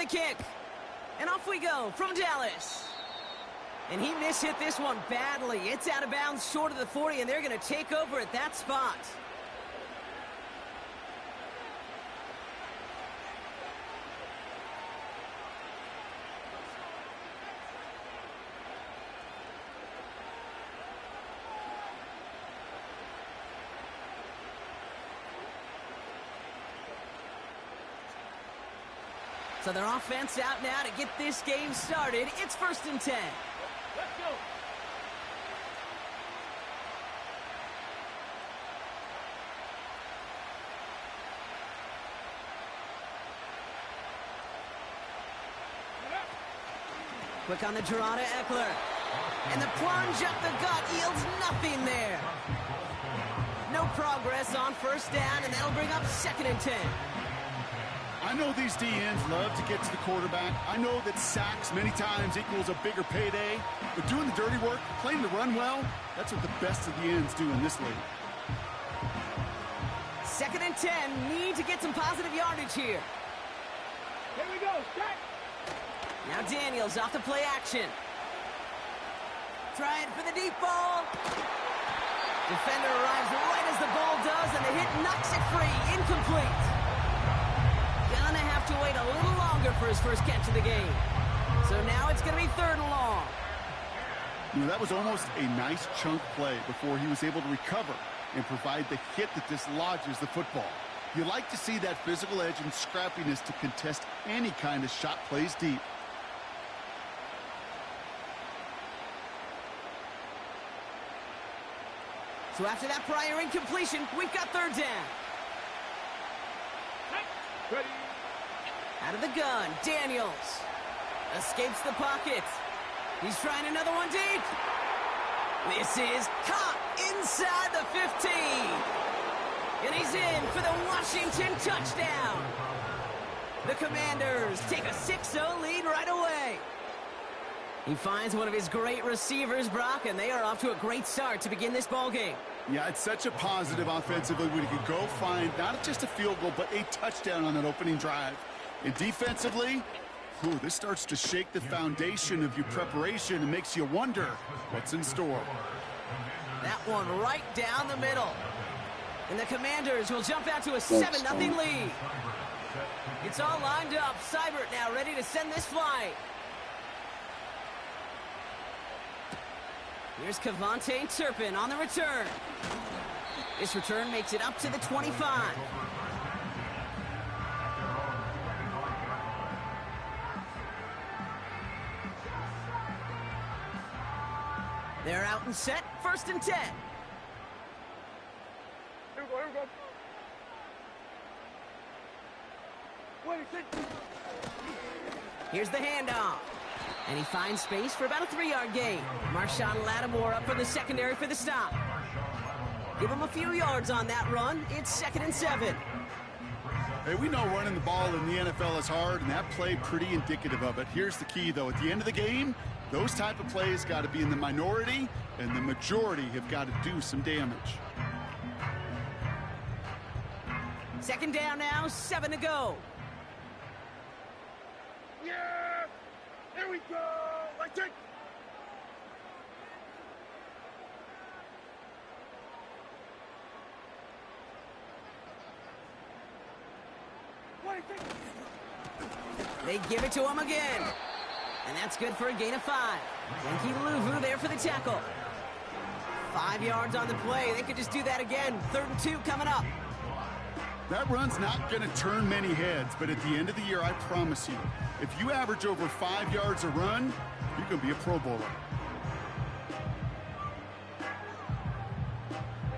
kick. And off we go from Dallas. And he mishit this one badly. It's out of bounds short of the 40, and they're going to take over at that spot. So their offense out now to get this game started. It's 1st and 10. Let's go. Quick on the draw to Eckler. And the plunge up the gut yields nothing there. No progress on 1st down, and that'll bring up 2nd and 10. I know these DNs love to get to the quarterback. I know that sacks many times equals a bigger payday. But doing the dirty work, playing the run well, that's what the best of the ends do in this league. 2nd and 10. Need to get some positive yardage here. Here we go. Strike. Now Daniels off the play action. Trying for the deep ball. Defender arrives right as the ball does, and the hit knocks it free. Incomplete. Gonna have to wait a little longer for his first catch of the game. So now it's going to be 3rd and long. You know, that was almost a nice chunk play before he was able to recover and provide the hit that dislodges the football. You like to see that physical edge and scrappiness to contest any kind of shot plays deep. So after that prior incompletion, we've got 3rd down. Ready. Out of the gun, Daniels escapes the pocket. He's trying another one deep. This is caught inside the 15. And he's in for the Washington touchdown. The Commanders take a 6-0 lead right away. He finds one of his great receivers, Brock, and they are off to a great start to begin this ball game. Yeah, it's such a positive offensively when you can go find not just a field goal, but a touchdown on that opening drive. And defensively, this starts to shake the foundation of your preparation and makes you wonder what's in store. That one right down the middle. And the Commanders will jump out to a 7-0 lead. It's all lined up. Seibert now ready to send this flight. Here's Kevontae Turpin on the return. This return makes it up to the 25. They're out and set, 1st and 10. Here we go. Here we go. Here's the handoff. And he finds space for about a 3-yard gain. Marshawn Lattimore up for the secondary for the stop. Give him a few yards on that run. It's 2nd and 7. Hey, we know running the ball in the NFL is hard, and that play pretty indicative of it. Here's the key, though. At the end of the game, those type of plays got to be in the minority, and the majority have got to do some damage. 2nd down now, 7 to go. Yeah! Here we go! I take. They give it to him again. And that's good for a gain of 5. Yankee Luvu there for the tackle. 5 yards on the play. They could just do that again. 3rd and 2 coming up. That run's not going to turn many heads, but at the end of the year, I promise you, if you average over 5 yards a run, you're going to be a Pro Bowler.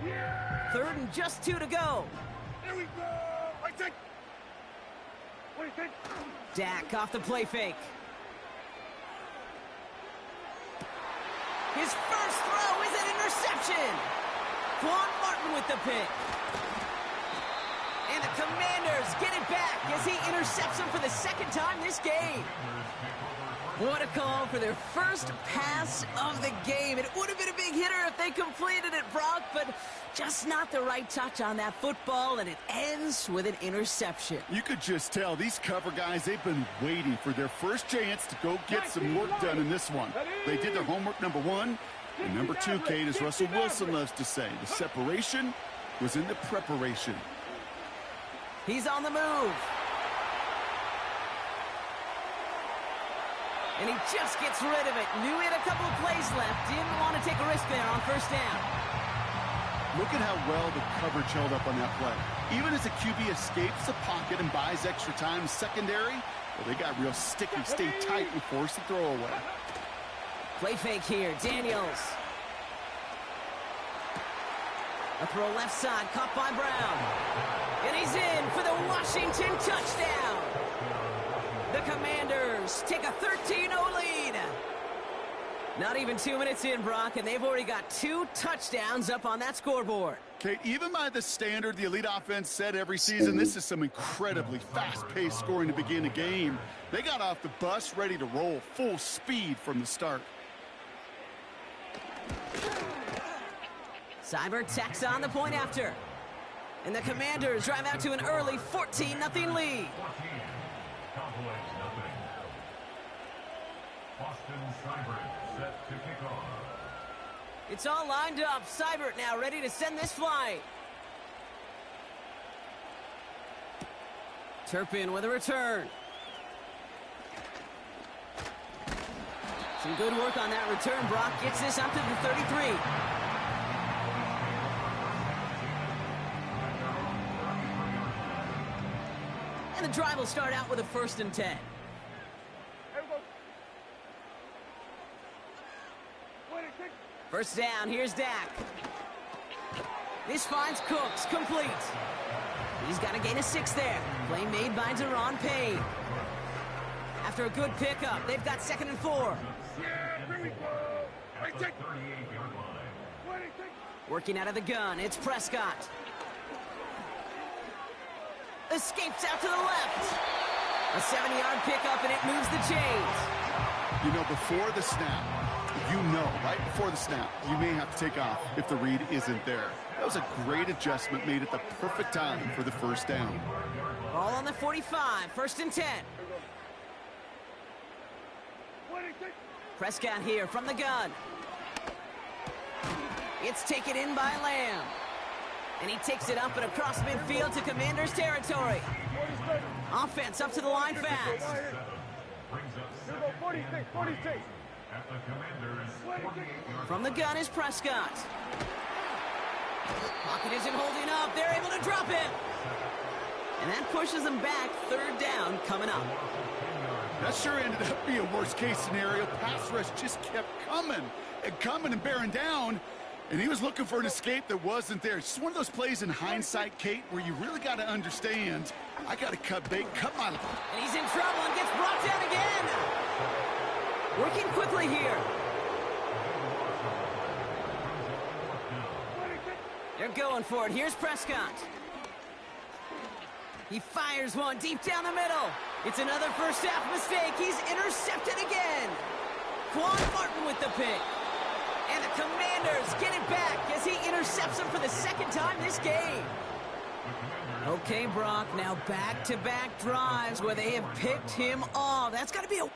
Yeah! 3rd and just 2 to go. Here we go! I take. What do you think? Dak off the play fake. His first throw is an interception. Quan Martin with the pick. And the Commanders get it back as he intercepts him for the 2nd time this game. What a call for their first pass of the game. It would have been a big hitter if they completed it, Brock, but just not the right touch on that football, and it ends with an interception. You could just tell these cover guys, they've been waiting for their first chance to go get some work done in this one. They did their homework, number one. And number two, Kate, as Russell Wilson loves to say, the separation was in the preparation. He's on the move. And he just gets rid of it. Knew he had a couple of plays left. Didn't want to take a risk there on first down. Look at how well the coverage held up on that play. Even as the QB escapes the pocket and buys extra time secondary, well, they got real sticky, stayed tight and forced the throw away. Play fake here, Daniels. A throw left side, caught by Brown. And he's in for the Washington touchdown. The Commanders take a 13-0 lead. Not even 2 minutes in, Brock, and they've already got 2 touchdowns up on that scoreboard. Kate, even by the standard the elite offense set every season, this is some incredibly fast-paced scoring to begin a game. They got off the bus ready to roll full speed from the start. Seibert tacks on the point after. And the Commanders drive out to an early 14-0 lead. It's all lined up. Seibert now ready to send this flight. Turpin with a return. Some good work on that return. Brock gets this up to the 33. And the drive will start out with a 1st and 10. First down, here's Dak. This finds Cooks, complete. He's got a gain of 6 there. Play made by Deron Payne. After a good pickup, they've got 2nd and 4. Working out of the gun, it's Prescott. Escapes out to the left. A 7-yard pickup, and it moves the chains. You know, before the snap, right before the snap, you may have to take off if the read isn't there. That was a great adjustment made at the perfect time for the first down. Ball on the 45, 1st and 10. Prescott here from the gun. It's taken in by Lamb. And he takes it up and across midfield to Commanders territory. Offense up to the line fast. 46. From the gun is Prescott. Pocket isn't holding up. They're able to drop him. And that pushes them back. 3rd down coming up. That sure ended up being a worst-case scenario. Pass rush just kept coming and bearing down. And he was looking for an escape that wasn't there. It's just one of those plays in hindsight, Kate, where you really got to understand, I got to cut bait, cut my... And he's in trouble and gets brought down again. Working quickly here. They're going for it. Here's Prescott. He fires one deep down the middle. It's another first half mistake. He's intercepted again. Quan Martin with the pick. And the Commanders get it back as he intercepts him for the 2nd time this game. Okay, Brock, now back-to-back drives where they have picked him off. That's got to be a...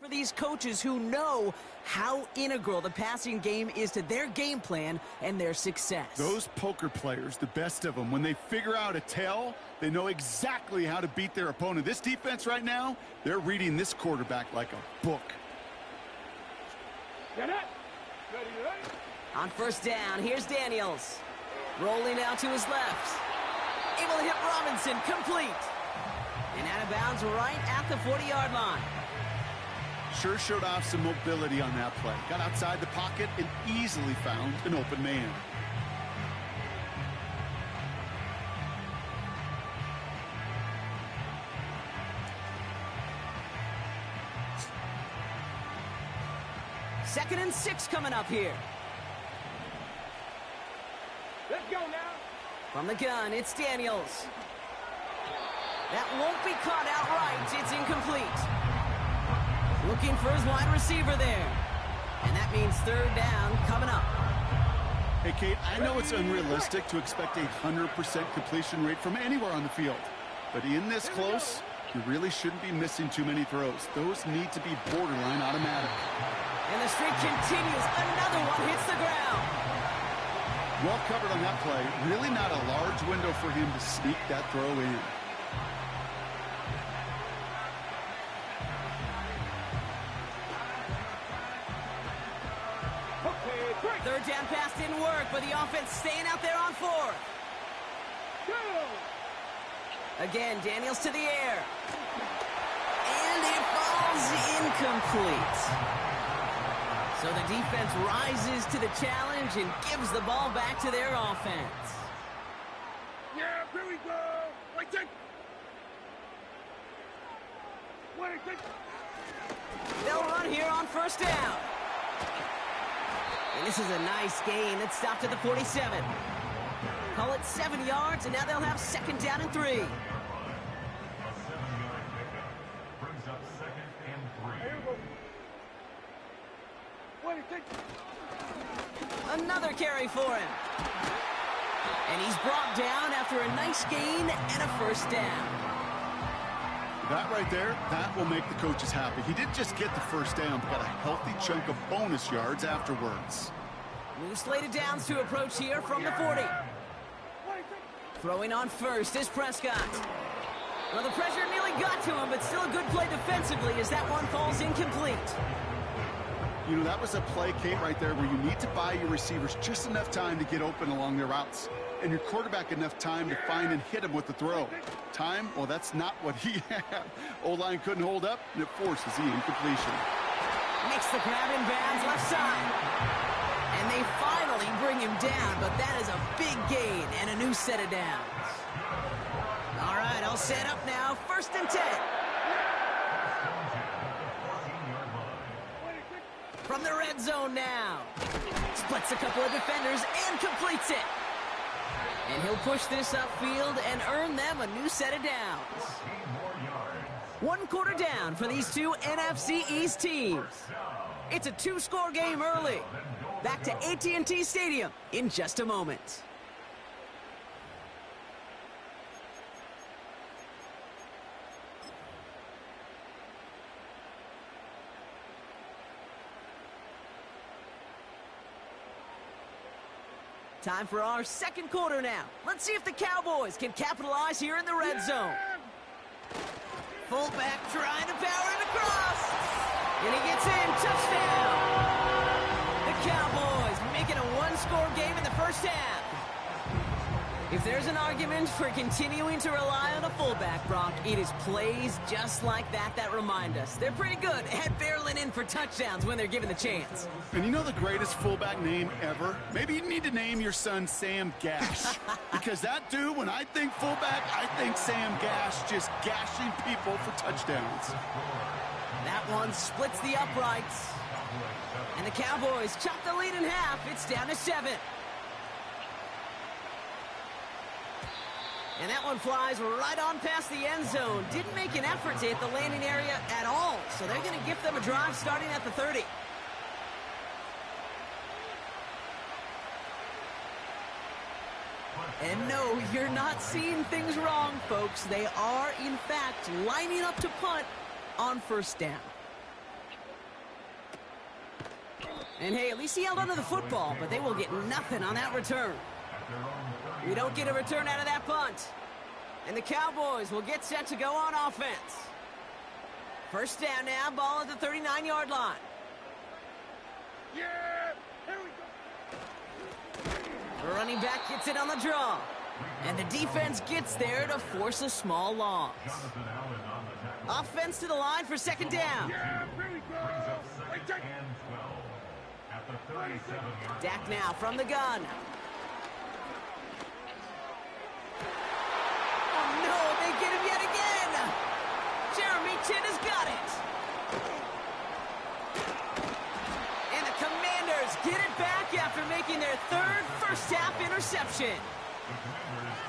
for these coaches who know how integral the passing game is to their game plan and their success. Those poker players, the best of them, when they figure out a tell, they know exactly how to beat their opponent. This defense right now, they're reading this quarterback like a book. Get it. Ready. On first down, here's Daniels. Rolling out to his left. Able to hit Robinson, complete. And out of bounds right at the 40-yard line. Sure showed off some mobility on that play. Got outside the pocket and easily found an open man. Second and 6 coming up here. Let's go now. From the gun, it's Daniels. That won't be caught outright. It's incomplete. Looking for his wide receiver there. And that means third down coming up. Hey, Kate, I know it's unrealistic to expect a 100% completion rate from anywhere on the field. But in this close, you really shouldn't be missing too many throws. Those need to be borderline automatic. And the streak continues. Another one hits the ground. Well covered on that play. Really not a large window for him to sneak that throw in. Third down pass didn't work, but the offense staying out there on fourth. Again, Daniels to the air. And it falls incomplete. So the defense rises to the challenge and gives the ball back to their offense. Yeah, here we go. Right there. They'll run here on first down. And this is a nice gain. It's stopped at the 47. Call it 7 yards, and now they'll have second down and 3. Another carry for him. And he's brought down after a nice gain and a first down. That right there, that will make the coaches happy. He didn't just get the first down, but got a healthy chunk of bonus yards afterwards. New slated downs to approach here from the 40. Throwing on first is Prescott. Well, the pressure nearly got to him, but still a good play defensively as that one falls incomplete. You know, that was a play, Kate, right there where you need to buy your receivers just enough time to get open along their routes. And your quarterback enough time to find and hit him with the throw. Time? Well, that's not what he had. O-line couldn't hold up, and it forces the incompletion. Makes the grab in bounds left side. And they finally bring him down, but that is a big gain and a new set of downs. All right, all set up now. First and 10. From the red zone now. Splits a couple of defenders and completes it. And he'll push this upfield and earn them a new set of downs. 1 quarter down for these two NFC East teams. It's a 2-score game early. Back to AT&T Stadium in just a moment. Time for our second quarter now. Let's see if the Cowboys can capitalize here in the red zone. Fullback trying to power it across. And he gets in. Touchdown. The Cowboys making a 1-score game in the first half. If there's an argument for continuing to rely on a fullback, Brock, it is plays just like that that remind us. They're pretty good at barreling in for touchdowns when they're given the chance. And you know the greatest fullback name ever? Maybe you need to name your son Sam Gash. Because that dude, when I think fullback, I think Sam Gash just gashing people for touchdowns. That one splits the uprights. And the Cowboys chop the lead in half. It's down to 7. And that one flies right on past the end zone. Didn't make an effort to hit the landing area at all. So they're going to give them a drive starting at the 30. And no, you're not seeing things wrong, folks. They are, in fact, lining up to punt on first down. And hey, at least he held onto the football, but they will get nothing on that return. We don't get a return out of that punt. And the Cowboys will get set to go on offense. First down now, ball at the 39-yard line. Yeah, here we go. The running back gets it on the draw. And the defense gets there to force a small loss. Offense to the line for second down. Yeah, here we Brings up second and 12 at the 37-yard. Dak now from the gun. Oh no, they get him yet again. Jeremy Chin has got it. And the Commanders get it back after making their third first-half interception.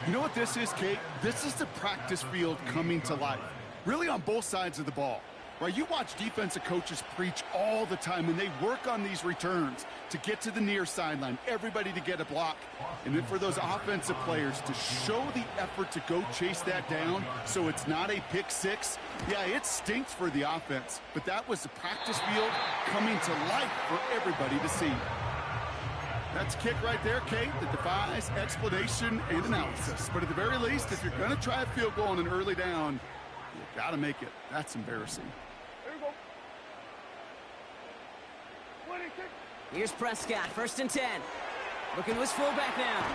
You know what this is, Kate? This is the practice field coming to life, really on both sides of the ball. Right, you watch defensive coaches preach all the time, and they work on these returns to get to the near sideline, everybody to get a block. And then for those offensive players to show the effort to go chase that down so it's not a pick six, yeah, it stinks for the offense. But that was the practice field coming to life for everybody to see. That's a kick right there, Kate, that defies explanation and analysis. But at the very least, if you're going to try a field goal on an early down, you got to make it. That's embarrassing. There you go. 26. Here's Prescott, 1st and 10. Looking to his fullback now.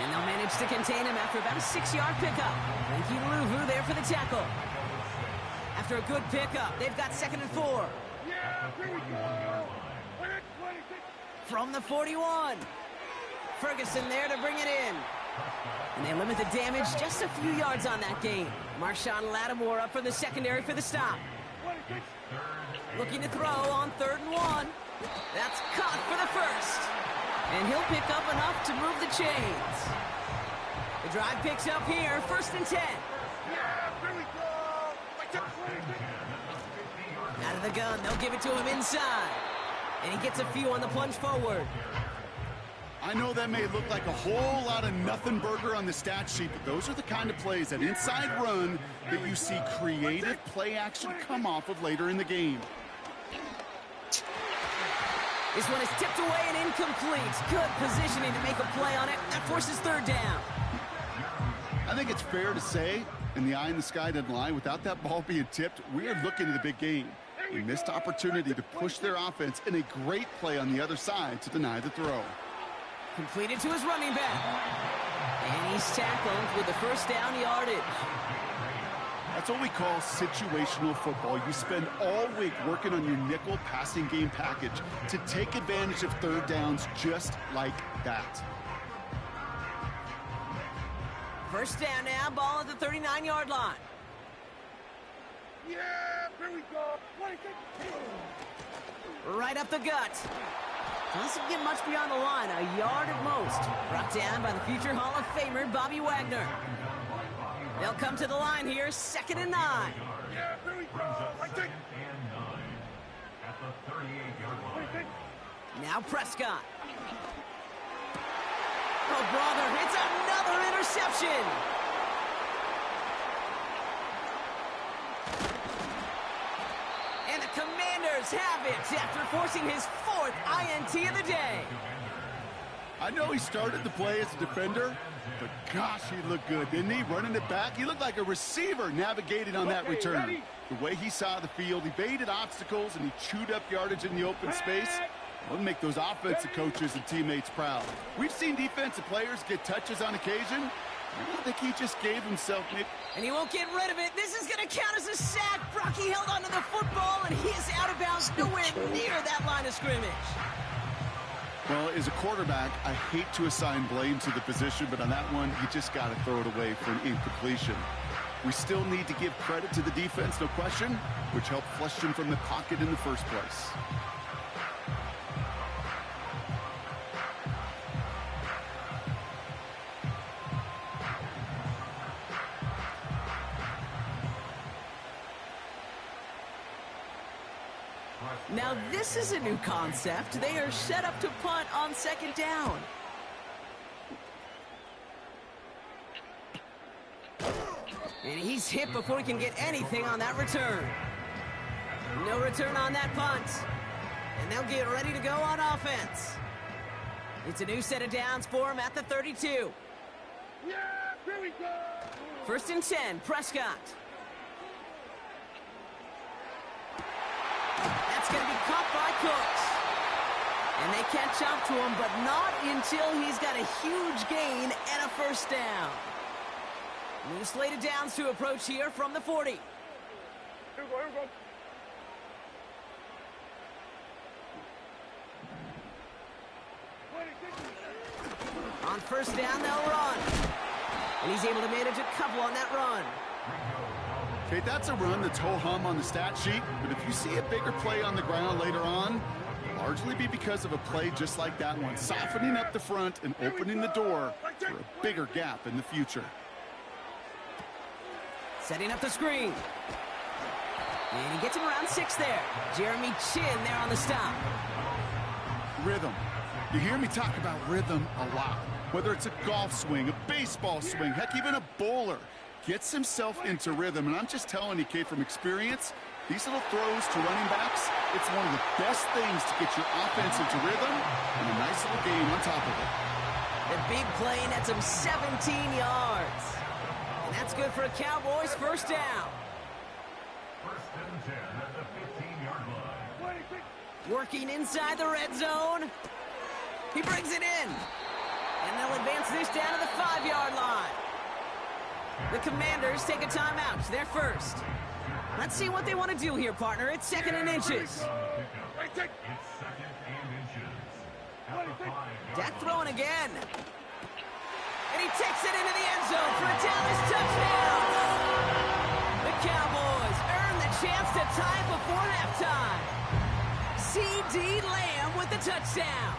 And they'll manage to contain him after about a 6-yard pickup. Frankie Louvu there for the tackle. After a good pickup, they've got 2nd and 4. Yeah, here we go. 26. From the 41. Ferguson there to bring it in. And they limit the damage just a few yards on that gain. Marshawn Lattimore up for the secondary for the stop. 26. Looking to throw on 3rd and 1. That's caught for the first. And he'll pick up enough to move the chains. The drive picks up here, 1st and 10. Yeah, here we go. 26. Out of the gun, they'll give it to him inside. And he gets a few on the plunge forward. I know that may look like a whole lot of nothing burger on the stat sheet, but those are the kind of plays, that inside run, that you see creative play action come off of later in the game. This one is tipped away and incomplete. Good positioning to make a play on it. That forces 3rd down. I think it's fair to say, and the eye in the sky doesn't lie, without that ball being tipped, we are looking at a big game. A missed opportunity to push their offense, and a great play on the other side to deny the throw. Completed to his running back. And he's tackled with the 1st down yardage. That's what we call situational football. You spend all week working on your nickel passing game package to take advantage of 3rd downs just like that. 1st down now, ball at the 39-yard line. Yeah, here we go. 26. Right up the gut. Doesn't get much beyond the line, a yard at most. Brought down by the future Hall of Famer, Bobby Wagner. They'll come to the line here, 2nd and 9. Yeah, here we go. 26. At the 38-yard line. Now Prescott. Oh, brother, it's another interception. And the Commanders have it after forcing his 4th INT of the day. I know he started the play as a defender, but gosh, he looked good, didn't he? Running it back, he looked like a receiver navigating on that return. The way he saw the field, evaded obstacles, and he chewed up yardage in the open space. Will make those offensive coaches and teammates proud. We've seen defensive players get touches on occasion. I think he just gave himself maybe. And he won't get rid of it. This is going to count as a sack. Brocky held onto the football, and he is out of bounds, nowhere near that line of scrimmage. Well, as a quarterback, I hate to assign blame to the position, but on that one, you just got to throw it away for an incompletion. We still need to give credit to the defense, no question, which helped flush him from the pocket in the first place. Now this is a new concept. They are set up to punt on 2nd down. And he's hit before he can get anything on that return. No return on that punt. And they'll get ready to go on offense. It's a new set of downs for him at the 32. Yeah, here we go. 1st and 10, Prescott. That's going to be caught by Cooks. And they catch up to him, but not until he's got a huge gain and a 1st down. New slated downs to approach here from the 40. Here we go, here we go. On first down, they'll run. And he's able to manage a couple on that run. Okay, that's a run that's ho-hum on the stat sheet, but if you see a bigger play on the ground later on, it'll largely be because of a play just like that one, softening up the front and opening the door for a bigger gap in the future. Setting up the screen. And he gets him around 6 there. Jeremy Chin there on the stop. Rhythm. You hear me talk about rhythm a lot. Whether it's a golf swing, a baseball swing, heck, even a bowler gets himself into rhythm. And I'm just telling you, Kate, from experience, these little throws to running backs, it's one of the best things to get your offense into rhythm and a nice little game on top of it. The big play nets him 17 yards. And that's good for a Cowboys first down. First and 10 at the 15-yard line. Working inside the red zone. He brings it in. And they'll advance this down to the 5-yard line. The Commanders take a timeout. They're first. Let's see what they want to do here, partner. It's 2nd and inches. It's 2nd and inches. At the 5-yard Dak throwing again. And he takes it into the end zone for a Dallas touchdown. The Cowboys earn the chance to tie it before halftime. C.D. Lamb with the touchdown.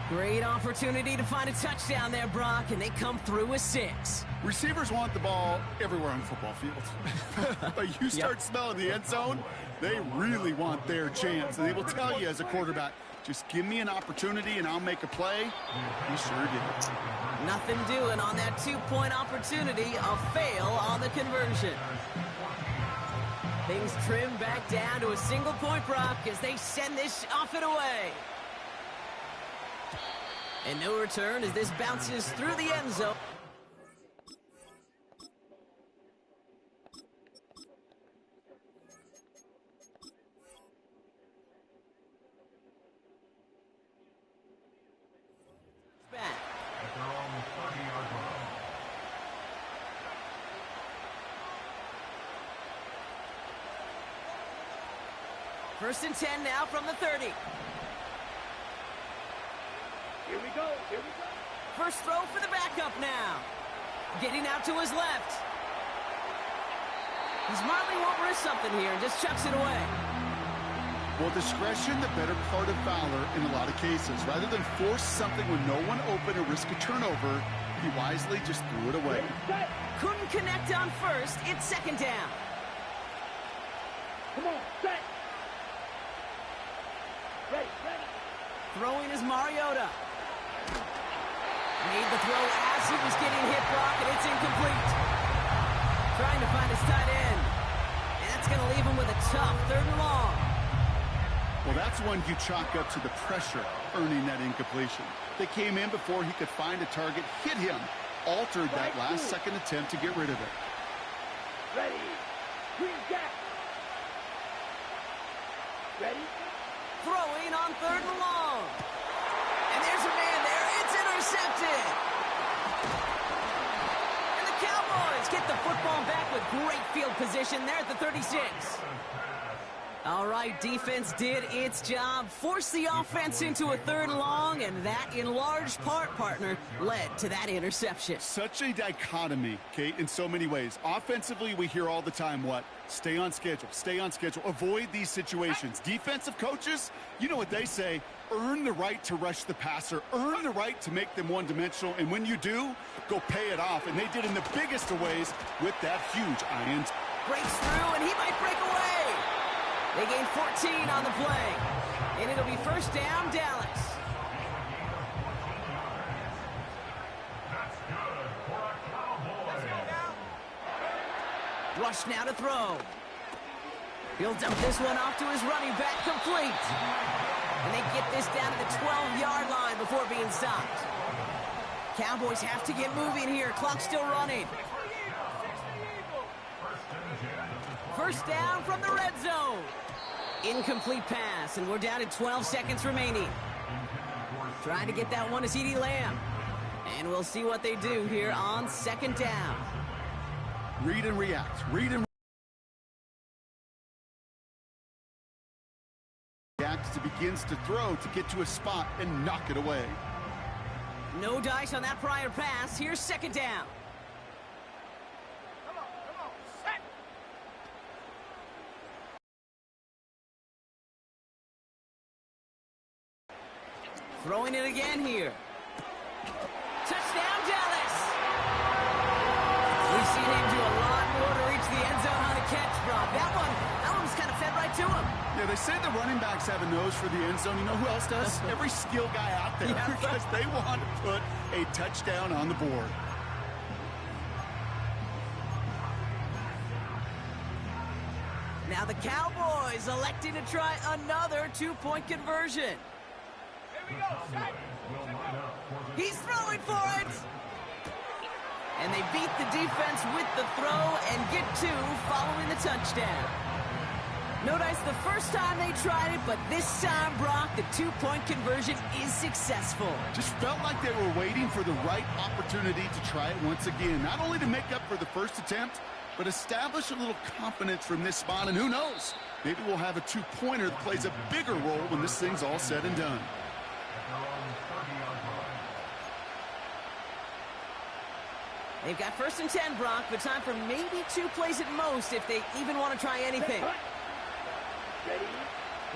Great opportunity to find a touchdown there, Brock, and they come through with 6. Receivers want the ball everywhere on the football field. But you start smelling the end zone, they really want their chance. And they will tell you as a quarterback, just give me an opportunity and I'll make a play. He sure did. Nothing doing on that 2-point opportunity. A fail on the conversion. Things trim back down to a single point, Brock, as they send this off and away. And no return as this bounces through the end zone. Back. At their own 30-yard line. First and 10 now from the 30. Here we go. First throw for the backup now. Getting out to his left. He smartly won't risk something here and just chucks it away. Well, discretion, the better part of valor in a lot of cases. Rather than force something when no one open or risk a turnover, he wisely just threw it away. Couldn't connect on first. It's 2nd down. Come on, set. Ready. Throwing is Mariota. Made the throw as he was getting hit, Brock, and it's incomplete. Trying to find his tight end. And that's going to leave him with a tough 3rd and long. Well, that's one you chalk up to the pressure earning that incompletion. They came in before he could find a target, hit him, altered that last-second attempt to get rid of it. Ready. Green jack. Ready. Throwing on 3rd and long. And there's a man there. It's intercepted. And the Cowboys get the football back with great field position there at the 36. All right, defense did its job, forced the offense into a 3rd and long, and that, in large part, partner, led to that interception. Such a dichotomy, Kate, in so many ways. Offensively, we hear all the time what? Stay on schedule, avoid these situations. Defensive coaches, you know what they say, earn the right to rush the passer, earn the right to make them one-dimensional, and when you do, go pay it off. And they did in the biggest of ways with that huge INT. Breaks through, and he might break away. They gain 14 on the play, and it'll be first down, Dallas. That's good for a Cowboy. Rush now to throw. He'll dump this one off to his running back, complete. And they get this down to the 12-yard line before being stopped. Cowboys have to get moving here. Clock's still running. First down from the red zone. Incomplete pass, and we're down to 12 seconds remaining. Trying to get that one to C.D. Lamb. And we'll see what they do here on 2nd down. Read and react. Reacts to begins to throw to get to a spot and knock it away. No dice on that prior pass. Here's second down. Come on, set. Throwing it again here. Touchdown, Dallas! We've seen him do a lot more to reach the end zone on the catch, Brock. That one was kind of fed right to him. Yeah, they say the running backs have a nose for the end zone. You know who else does? Every skill guy out there. Yeah. Because they want to put a touchdown on the board. Now the Cowboys electing to try another two-point conversion. Here we go, set. He's throwing for it! And they beat the defense with the throw and get two following the touchdown. No dice the first time they tried it, but this time, Brock, the two-point conversion is successful. Just felt like they were waiting for the right opportunity to try it once again. Not only to make up for the first attempt, but establish a little confidence from this spot. And who knows, maybe we'll have a two-pointer that plays a bigger role when this thing's all said and done. They've got first and 10, Brock, but time for maybe two plays at most if they even want to try anything. Ready?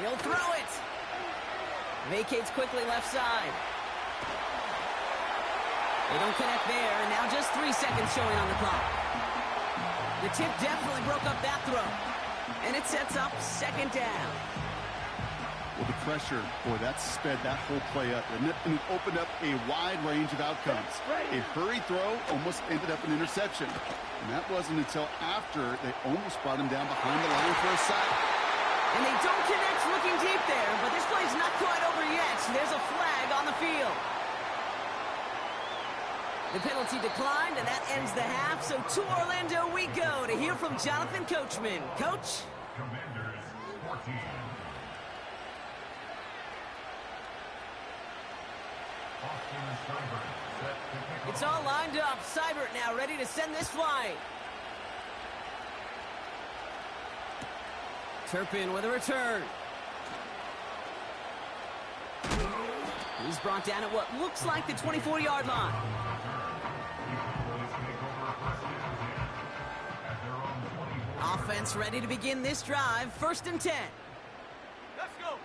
He'll throw it. Vacates quickly left side. They don't connect there, and now just 3 seconds showing on the clock. The tip definitely broke up that throw. And it sets up second down. Well, the pressure, boy, that sped that whole play up, didn't it? And it opened up a wide range of outcomes. A hurried throw almost ended up an interception. And that wasn't until after they almost brought him down behind the line for a sack. And they don't connect looking deep there, but this play's not quite over yet. There's a flag on the field. The penalty declined, and that ends the half. So to Orlando we go to hear from Jonathan Coachman. Coach? Commanders 14. It's all lined up. Seibert now ready to send this flying. Turpin with a return. He's brought down at what looks like the 24-yard line. Offense ready to begin this drive. First and 10. Let's go.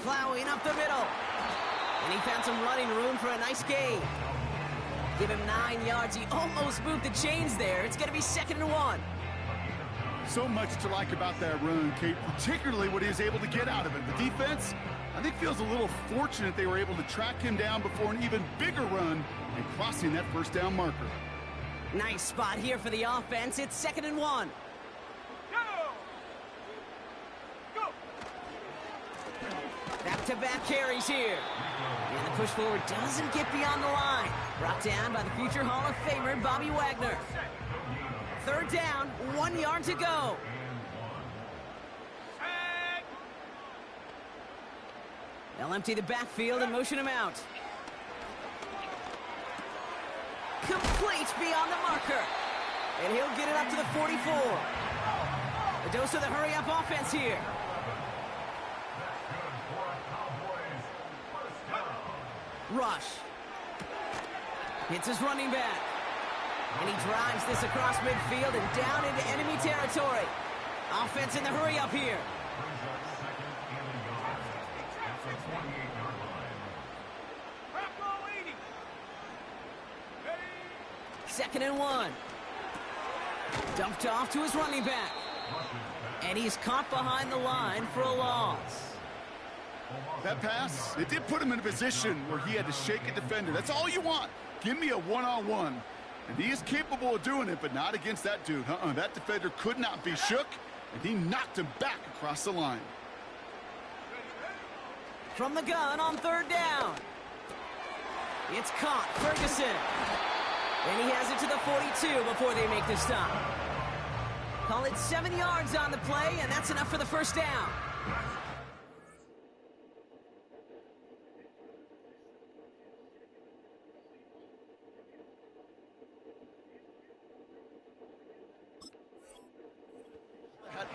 Plowing up the middle. And he found some running room for a nice gain. Give him 9 yards. He almost moved the chains there. It's going to be second and 1. So much to like about that run, Kate, particularly what he was able to get out of it. The defense, I think, feels a little fortunate they were able to track him down before an even bigger run and crossing that first down marker. Nice spot here for the offense. It's second and 1. Go. Back-to-back carries here. And the push forward doesn't get beyond the line. Brought down by the future Hall of Famer, Bobby Wagner. Third down, 1 yard to go. Set. They'll empty the backfield and motion him out. Complete beyond the marker. And he'll get it up to the 44. A dose of the hurry-up offense here. Rush. Hits his running back. And he drives this across midfield and down into enemy territory. Offense in the hurry-up here. Second and 1. Dumped off to his running back. And he's caught behind the line for a loss. That pass, it did put him in a position where he had to shake a defender. That's all you want. Give me a one-on-one. And he is capable of doing it, but not against that dude. That defender could not be shook, and he knocked him back across the line. From the gun on third down. It's caught. Ferguson. And he has it to the 42 before they make the stop. Call it 7 yards on the play, and that's enough for the first down.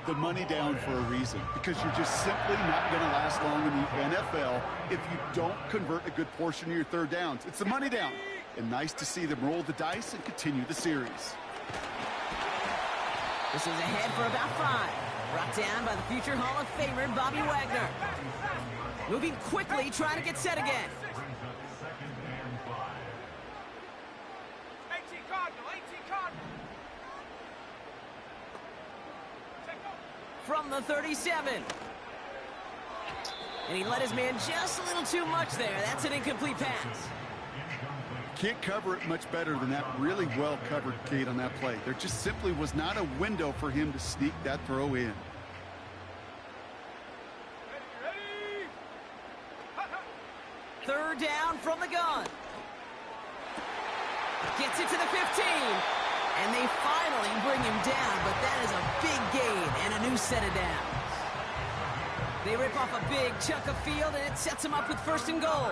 the money down for a reason, because you're just simply not going to last long in the NFL if you don't convert a good portion of your third downs. It's the money down. And nice to see them roll the dice and continue the series. This is ahead for about 5. Brought down by the future Hall of Famer, Bobby Wagner. Moving quickly, trying to get set again. 18 Cardinal, 18 Cardinal. From the 37. And he let his man just a little too much there. That's an incomplete pass. Can't cover it much better than that. Really well covered, Kate, on that play. There just simply was not a window for him to sneak that throw in. Ready? Third down from the gun. Gets it to the 15. And they finally bring him down, but that is a big gain and a new set of downs. They rip off a big chunk of field, and it sets them up with 1st and goal.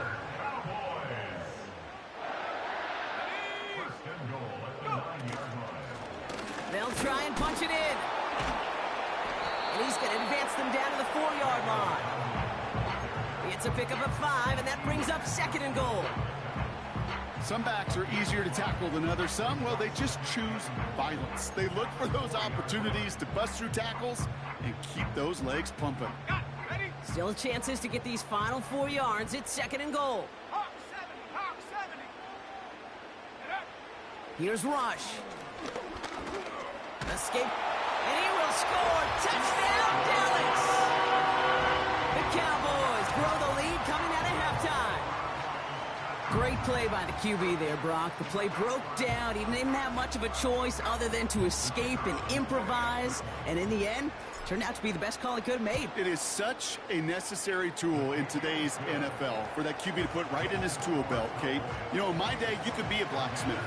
They'll try and punch it in. And he's going to advance them down to the 4-yard line. It's a pickup of 5, and that brings up 2nd and goal. Some backs are easier to tackle than others. Some, well, they just choose violence. They look for those opportunities to bust through tackles and keep those legs pumping. Still chances to get these final 4 yards. It's 2nd and goal. Hawk 70. Here's Rush. Escape. And he will score. Touchdown, Dallas! The Cowboys grow the lead coming out of halftime. Great play by the QB there, Brock. The play broke down. He didn't have much of a choice other than to escape and improvise. And in the end, turned out to be the best call he could have made. It is such a necessary tool in today's NFL for that QB to put right in his tool belt, Kate. You know, in my day, you could be a blacksmith,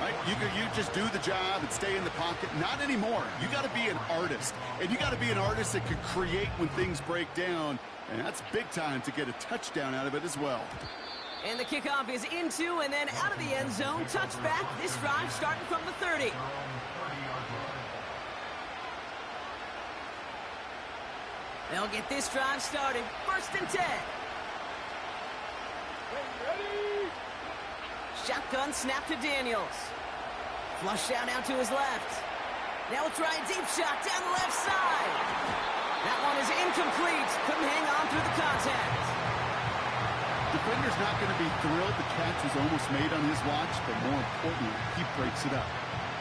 right? You just do the job and stay in the pocket. Not anymore. You got to be an artist. And you got to be an artist that can create when things break down. And that's big time to get a touchdown out of it as well. And the kickoff is into and then out of the end zone. Touchback. This drive starting from the 30. They'll get this drive started. 1st and 10. Ready? Shotgun snap to Daniels. Flush out to his left. Now we'll try a deep shot down the left side. That one is incomplete. Couldn't hang on through the contact. Defender's not going to be thrilled the catch was almost made on his watch, but more importantly, he breaks it up.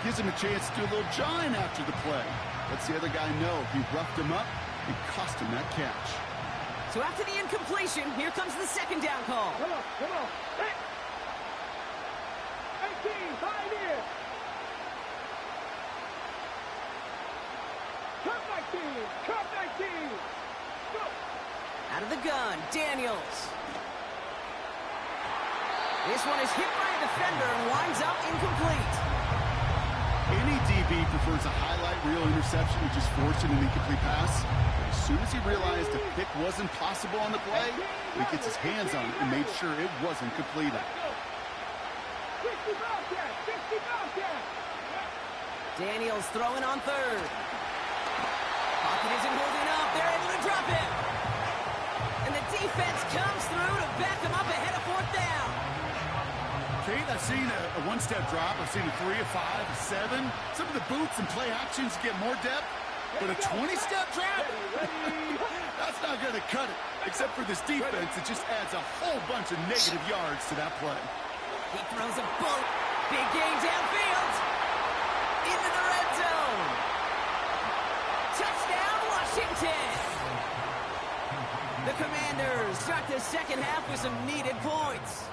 Gives him a chance to do a little jawing after the play. Lets the other guy know he roughed him up and cost him that catch. So after the incompletion, here comes the 2nd down call. Come on. Hey! 18, 5 here. Cut 19. Go. Out of the gun, Daniels. This one is hit by a defender and winds up incomplete. Any DB prefers a highlight reel interception and just forcing an incomplete pass. But as soon as he realized a pick wasn't possible on the play, he gets his hands on it and made sure it wasn't completed. 60 Bobcat. Daniels throwing on 3rd. Pocket isn't holding up. They're able to drop him. And the defense comes through to back him up ahead of 4th down. Kate, I've seen a one-step drop. I've seen a 3, a 5, a 7. Some of the boots and play actions get more depth. But a 20-step drop? That's not going to cut it. Except for this defense, it just adds a whole bunch of negative yards to that play. He throws a bullet. Big gain downfield. Into the red zone. Touchdown, Washington. The Commanders start the 2nd half with some needed points.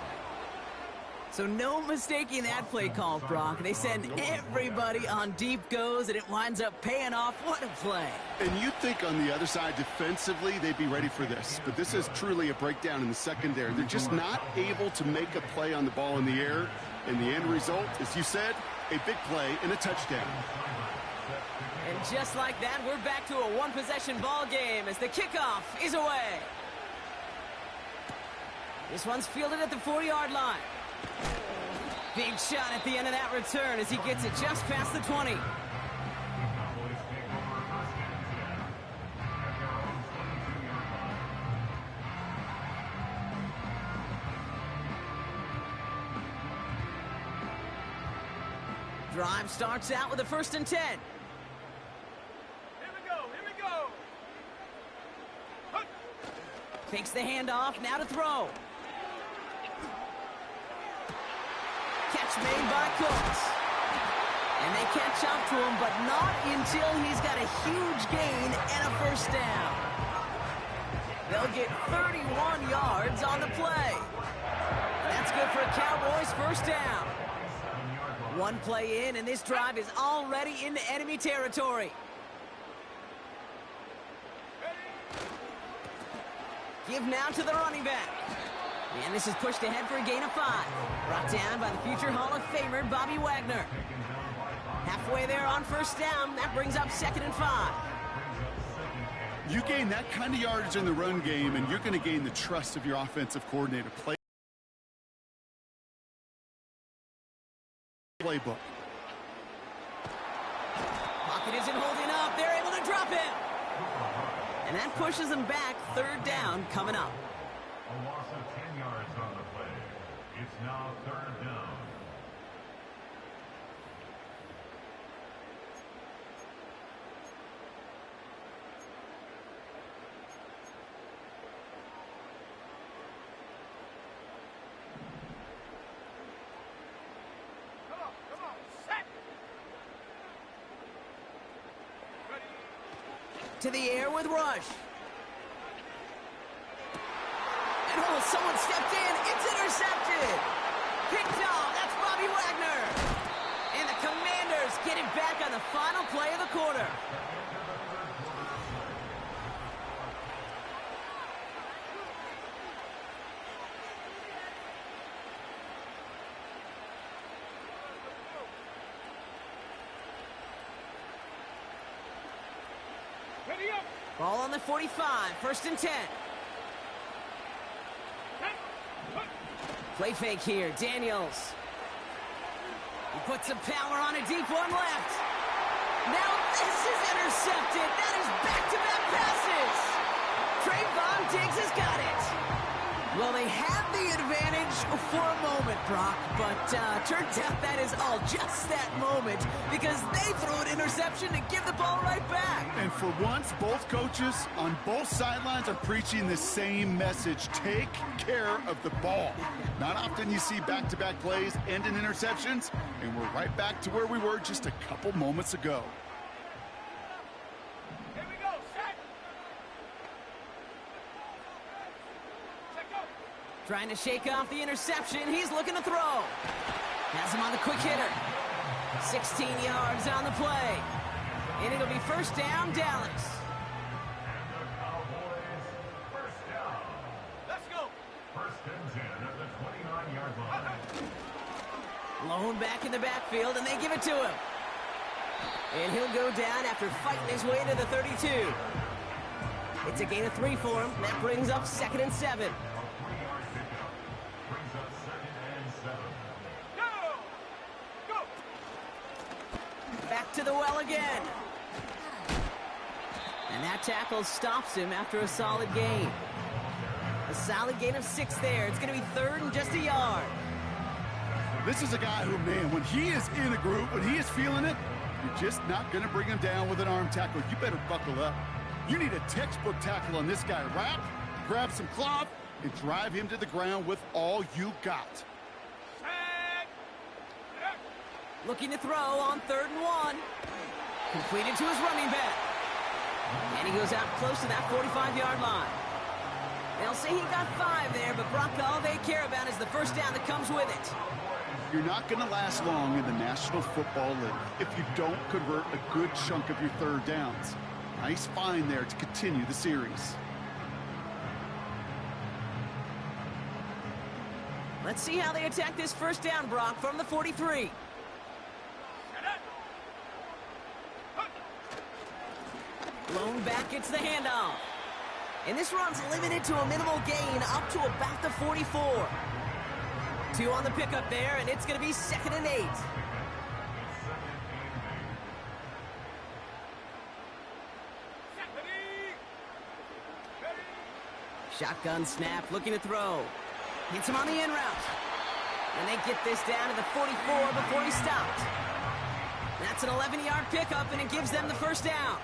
So no mistaking that play call, Brock. They send everybody on deep goes, and it winds up paying off. What a play. And you'd think on the other side, defensively, they'd be ready for this. But this is truly a breakdown in the secondary. They're just not able to make a play on the ball in the air. And the end result, as you said, a big play and a touchdown. And just like that, we're back to a one-possession ball game as the kickoff is away. This one's fielded at the 4-yard line. Big shot at the end of that return as he gets it just past the 20. Drive starts out with a 1st and 10. Here we go. Here we go. Hup. Takes the handoff, now to throw. Catch made by Cooks. And they catch up to him, but not until he's got a huge gain and a 1st down. They'll get 31 yards on the play. That's good for a Cowboys 1st down. One play in, and this drive is already into enemy territory. Give now to the running back. And this is pushed ahead for a gain of 5. Brought down by the future Hall of Famer, Bobby Wagner. Halfway there on 1st down. That brings up 2nd and 5. You gain that kind of yardage in the run game, and you're going to gain the trust of your offensive coordinator. Playbook. Pocket isn't holding up. They're able to drop it. And that pushes them back. 3rd down coming up. A loss of 10 yards on the play. It's now 3rd down. To the air with Rush. And oh, someone stepped in. It's intercepted. Picked off. That's Bobby Wagner. And the Commanders get it back on the final play of the quarter. Ball on the 45, 1st and 10. Play fake here, Daniels. He puts some power on a deep one left. Now this is intercepted. That is back-to-back passes. Trayvon Diggs has got it. Well, they had the advantage for a moment, Brock, but turns out that is all just that moment because they threw an interception to give the ball right back. And for once, both coaches on both sidelines are preaching the same message. Take care of the ball. Not often you see back-to-back plays end in interceptions, and we're right back to where we were just a couple moments ago. Trying to shake off the interception. He's looking to throw. Has him on the quick hitter. 16 yards on the play. And it'll be 1st down, Dallas. And the Cowboys, 1st down. Let's go. 1st and 10 at the 29-yard line. Lone back in the backfield, and they give it to him. And he'll go down after fighting his way to the 32. It's a gain of 3 for him. That brings up 2nd and 7. Back to the well again. And that tackle stops him after a solid gain. A solid gain of 6 there. It's going to be 3rd and just a yard. This is a guy who, man, when he is in a group, when he is feeling it, you're just not going to bring him down with an arm tackle. You better buckle up. You need a textbook tackle on this guy. Wrap, grab some cloth, and drive him to the ground with all you got. Looking to throw on 3rd and 1. Completed to his running back. And he goes out close to that 45-yard line. They'll say he got 5 there, but Brock, all they care about is the 1st down that comes with it. You're not going to last long in the National Football League if you don't convert a good chunk of your 3rd downs. Nice find there to continue the series. Let's see how they attack this 1st down, Brock, from the 43. Lone back gets the handoff. And this run's limited to a minimal gain up to about the 44. 2 on the pickup there, and it's going to be 2nd and 8. Shotgun snap, looking to throw. Hits him on the in route. And they get this down to the 44 before he stopped. That's an 11-yard pickup, and it gives them the first down.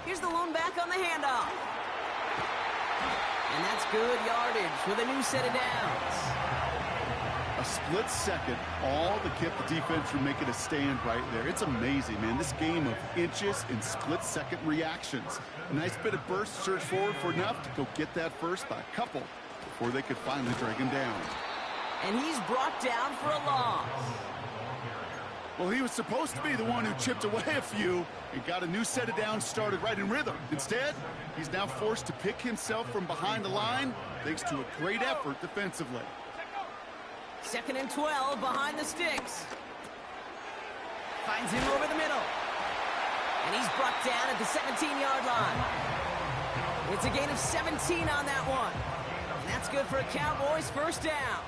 Here's the lone back on the handoff. And that's good yardage with a new set of downs. A split second, all that kept the defense from making a stand right there. It's amazing, man. This game of inches and split-second reactions. A nice bit of burst, surge forward for enough to go get that first by a couple before they could finally drag him down. And he's brought down for a loss. Well, he was supposed to be the one who chipped away a few and got a new set of downs started right in rhythm. Instead, he's now forced to pick himself from behind the line thanks to a great effort defensively. 2nd and 12 behind the sticks. Finds him over the middle. And he's brought down at the 17-yard line. It's a gain of 17 on that one. And that's good for a Cowboys first down.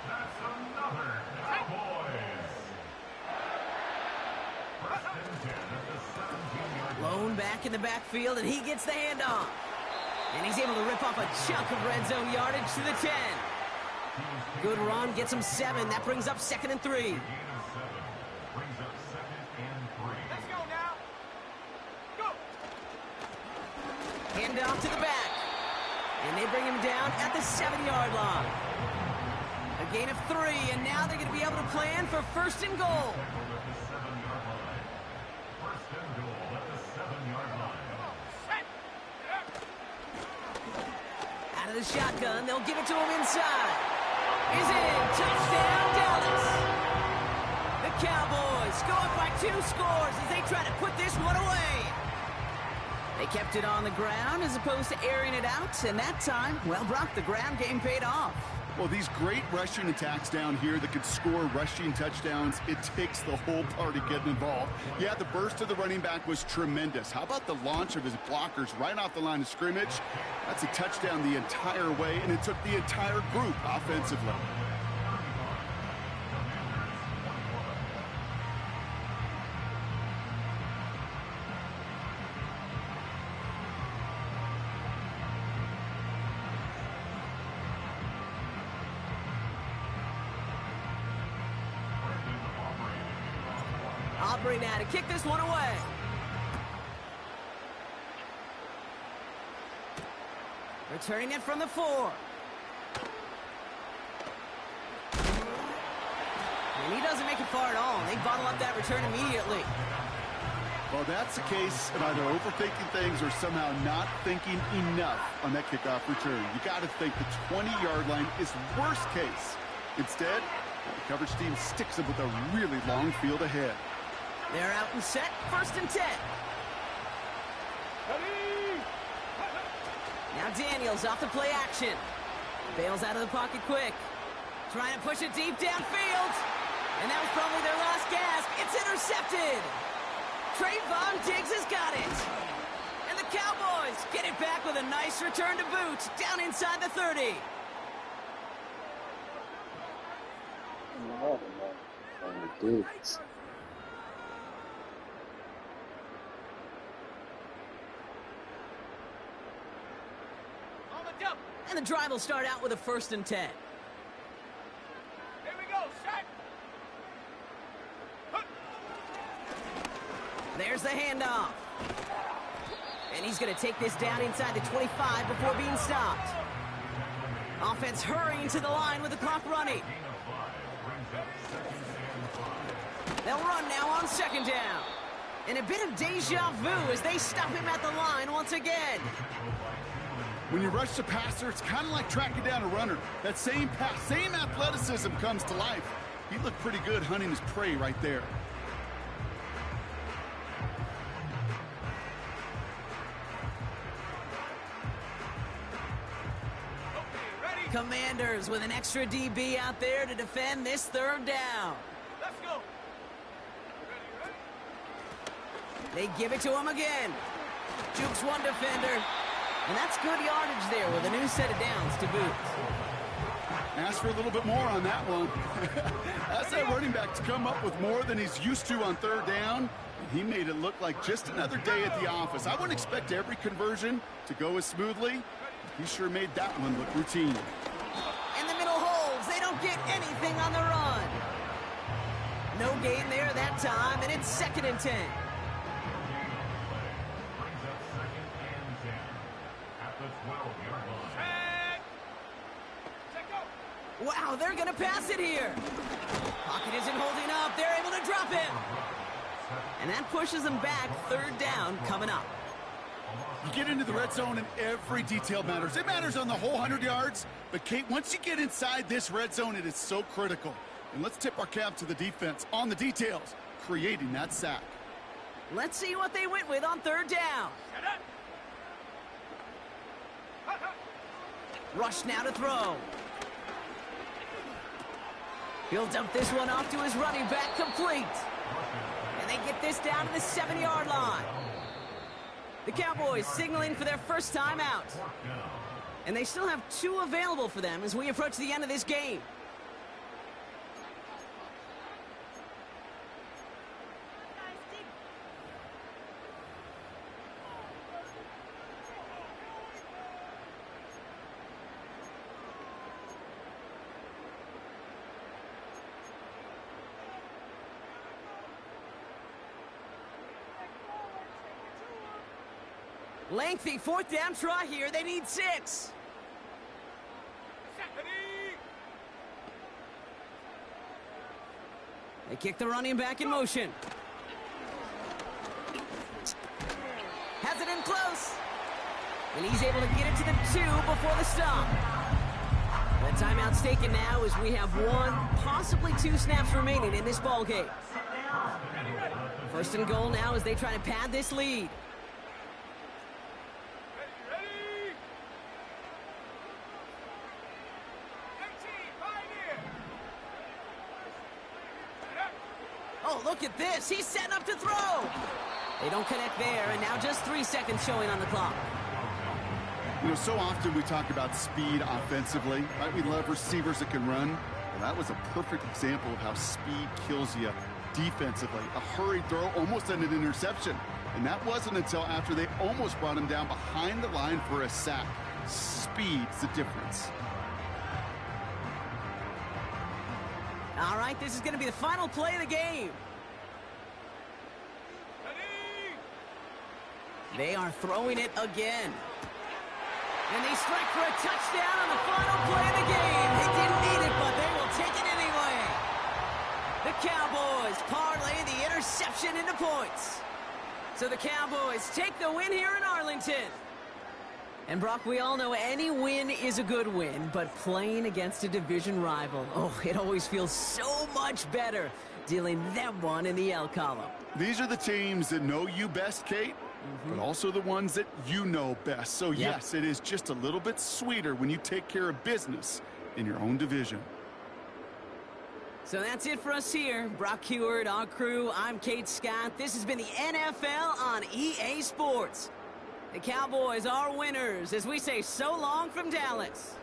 That's another Cowboys. First and 10 at the 17-yard line. Lone back in the backfield, and he gets the handoff. And he's able to rip off a chunk of red zone yardage to the 10. Good run, gets him 7. That brings up 2nd and 3. Gain of 7 brings up 2nd and 3. Let's go now. Go. Hand off to the back. And they bring him down at the 7-yard line. A gain of 3, and now they're going to be able to plan for 1st and goal. First and goal at the 7-yard line. Set. Out of the shotgun, they'll give it to him inside. Is in. Touchdown, Dallas. The Cowboys go up by 2 scores as they try to put this one away. They kept it on the ground as opposed to airing it out, and that time, well, Brock, the ground game paid off. Well, these great rushing attacks down here that could score rushing touchdowns, it takes the whole party getting involved. Yeah, the burst of the running back was tremendous. How about the launch of his blockers right off the line of scrimmage? That's a touchdown the entire way, and it took the entire group offensively. Aubrey now to kick this one away. Returning it from the 4. And he doesn't make it far at all. They bottle up that return immediately. Well, that's the case of either overthinking things or somehow not thinking enough on that kickoff return. You got to think the 20-yard line is worst case. Instead, the coverage team sticks them with a really long field ahead. They're out and set. 1st and 10. Now Daniels off the play action. Bails out of the pocket quick. Trying to push it deep downfield. And that was probably their last gasp. It's intercepted. Trayvon Diggs has got it. And the Cowboys get it back with a nice return to boot down inside the 30. Diggs. And the drive will start out with a 1st and 10. Here we go. Set. There's the handoff. And he's going to take this down inside the 25 before being stopped. Offense hurrying to the line with the clock running. They'll run now on 2nd down. And a bit of deja vu as they stop him at the line once again. When you rush the passer, it's kind of like tracking down a runner. That same pass, same athleticism comes to life. He looked pretty good hunting his prey right there. Commanders with an extra DB out there to defend this 3rd down. Let's go. They give it to him again. Jukes one defender. And that's good yardage there with a new set of downs to boot. Ask for a little bit more on that one. That's that running back to come up with more than he's used to on 3rd down. He made it look like just another day at the office. I wouldn't expect every conversion to go as smoothly. He sure made that one look routine. get anything on the run. No gain there that time, and it's 2nd and 10. Brings up 2nd and 10 at the 12-yard line. Check go. Wow, they're going to pass it here. Pocket isn't holding up. They're able to drop him. And that pushes them back. 3rd down coming up. You get into the red zone and every detail matters. It matters on the whole 100 yards. But, Kate, once you get inside this red zone, it is so critical. And let's tip our cap to the defense on the details, creating that sack. Let's see what they went with on 3rd down. Rush now to throw. He'll dump this one off to his running back, complete. And they get this down to the 7-yard line. The Cowboys signaling for their first time out. And they still have 2 available for them as we approach the end of this game. Lengthy 4th down try here. They need 6. They kick the running back in motion. Has it in close. And he's able to get it to the 2 before the stop. The timeout's taken now as we have 1, possibly 2 snaps remaining in this ball game. 1st and goal now as they try to pad this lead. Oh, look at this. He's setting up to throw. They don't connect there, and now just 3 seconds showing on the clock. You know, so often we talk about speed offensively, right? We love receivers that can run. Well, that was a perfect example of how speed kills you defensively. A hurried throw almost ended an interception. And that wasn't until after they almost brought him down behind the line for a sack. Speed's the difference. All right, this is going to be the final play of the game. They are throwing it again. And they strike for a touchdown on the final play of the game. They didn't need it, but they will take it anyway. The Cowboys parlay the interception into points. So the Cowboys take the win here in Arlington. And Brock, we all know any win is a good win, but playing against a division rival, oh, it always feels so much better dealing them one in the L column. These are the teams that know you best, Kate, but also the ones that you know best. So, yes, it is just a little bit sweeter when you take care of business in your own division. So that's it for us here. Brock Heward, our crew, I'm Kate Scott. This has been the NFL on EA Sports. The Cowboys are winners as we say so long from Dallas.